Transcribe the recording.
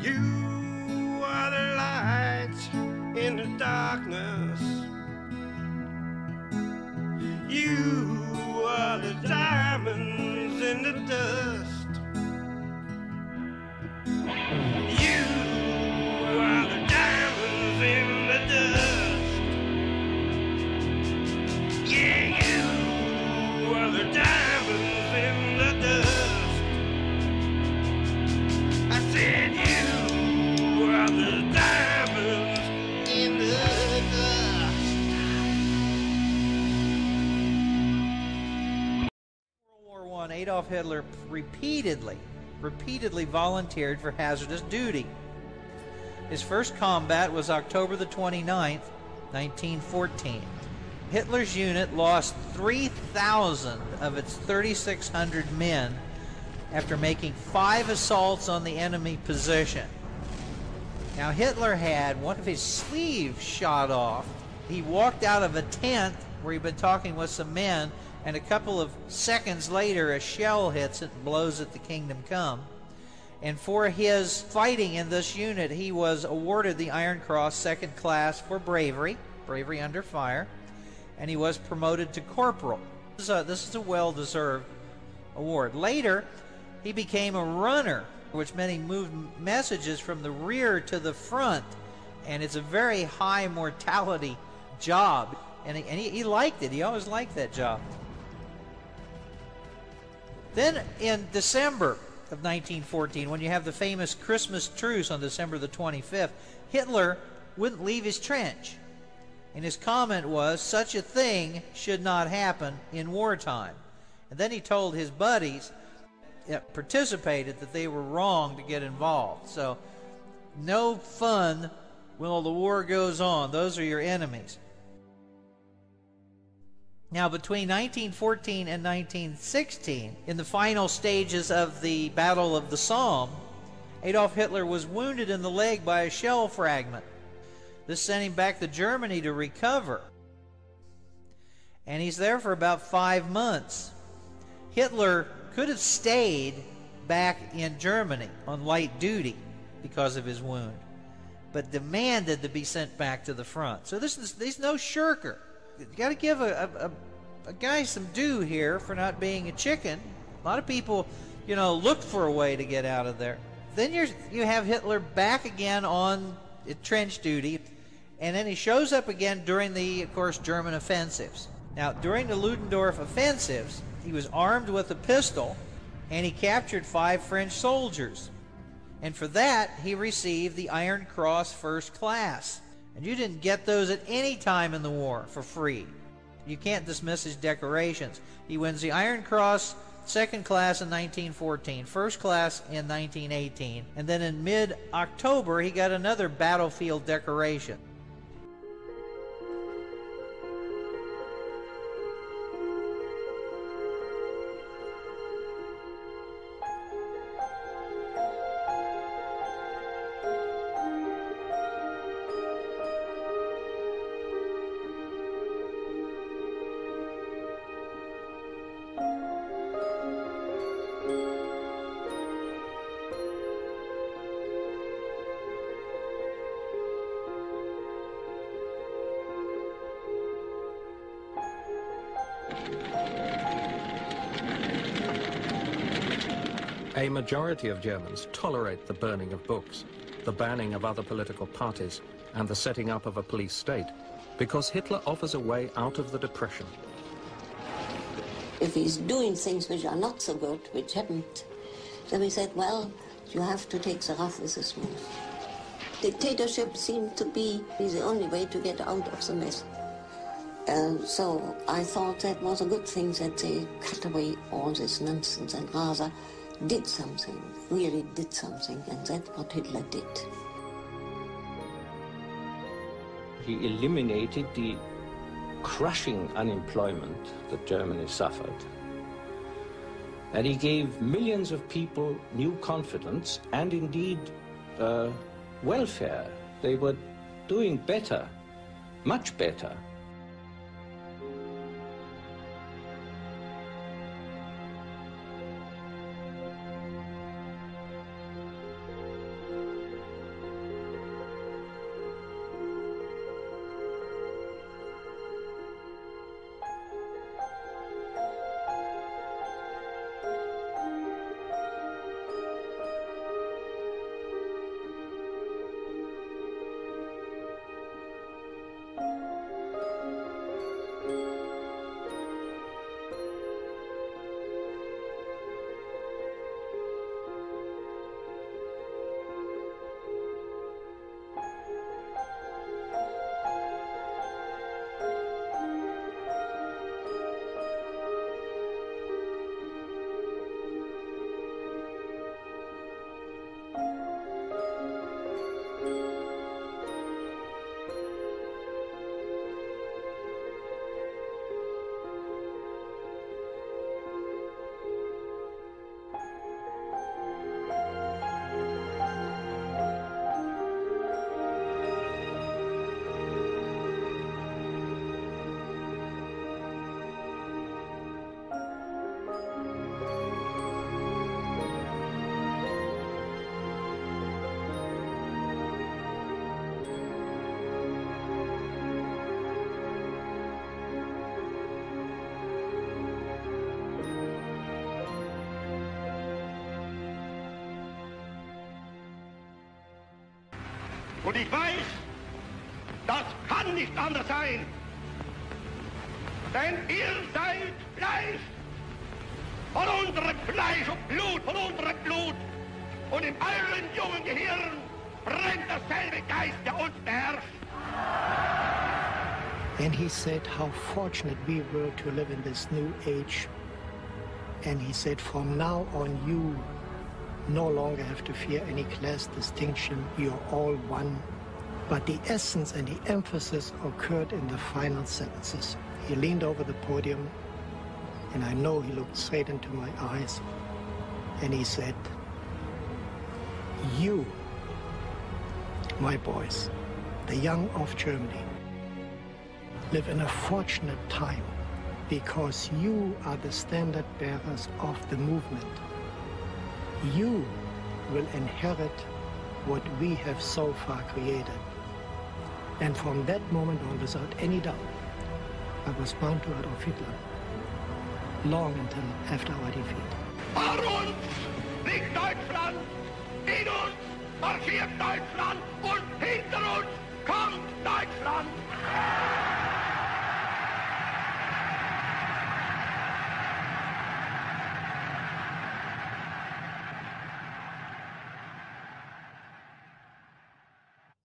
You are the light in the darkness. You are the diamonds in the dust. You are the diamonds in the dust. Yeah, you are the diamonds in the dust. I said you are the diamonds in the dust. World War I, Adolf Hitler repeatedly volunteered for hazardous duty. His first combat was October the 29th, 1914. Hitler's unit lost 3,000 of its 3,600 men after making 5 assaults on the enemy position. Now Hitler had one of his sleeves shot off. He walked out of a tent where he'd been talking with some men, and a couple of seconds later a shell hits it and blows at the Kingdom Come. And for his fighting in this unit, he was awarded the Iron Cross Second Class for bravery under fire, and he was promoted to corporal. This is a well-deserved award. Later, he became a runner, which meant he moved messages from the rear to the front, and it's a very high mortality job, and he liked it. He always liked that job. Then in December of 1914, when you have the famous Christmas truce on December the 25th, Hitler wouldn't leave his trench. And his comment was, such a thing should not happen in wartime. And then he told his buddies that participated that they were wrong to get involved. So, no fun while the war goes on. Those are your enemies. Now, between 1914 and 1916, in the final stages of the Battle of the Somme, Adolf Hitler was wounded in the leg by a shell fragment. This sent him back to Germany to recover. And he's there for about 5 months. Hitler could have stayed back in Germany on light duty because of his wound, but demanded to be sent back to the front. So he's no shirker. You got to give a guy some due here for not being a chicken. A lot of people, look for a way to get out of there. Then you have Hitler back again on trench duty, and then he shows up again during the, of course, German offensives. Now, during the Ludendorff offensives, he was armed with a pistol, and he captured 5 French soldiers. And for that, he received the Iron Cross First Class. And you didn't get those at any time in the war for free. You can't dismiss his decorations. He wins the Iron Cross Second Class in 1914, First Class in 1918, and then in mid-October he got another battlefield decoration. A majority of Germans tolerate the burning of books, the banning of other political parties, and the setting up of a police state, because Hitler offers a way out of the depression. If he's doing things which are not so good, which happened, then we said, well, you have to take the rough with the smooth. Dictatorship seemed to be the only way to get out of the mess. So I thought that was a good thing that they cut away all this nonsense and rather did something, really did something, and that's what Hitler did. He eliminated the crushing unemployment that Germany suffered. And he gave millions of people new confidence and indeed welfare. They were doing better, much better. Und ich weiß, das kann nicht anders sein. Denn ihr seid Fleisch. Von unserem Fleisch und Blut, von unserem Blut. Und in euren jungen Gehirn brennt derselbe Geist, der uns beherrscht. And he said how fortunate we were to live in this new age. And he said, from now on you no longer have to fear any class distinction. You're all one. But the essence and the emphasis occurred in the final sentences. He leaned over the podium, and I know he looked straight into my eyes, and he said, you, my boys, the young of Germany, live in a fortunate time because you are the standard bearers of the movement. You will inherit what we have so far created. And from that moment on, without any doubt, I was bound to Adolf Hitler, long until after our defeat. Vor uns liegt Deutschland, in uns marschiert Deutschland und hinter uns kommt Deutschland.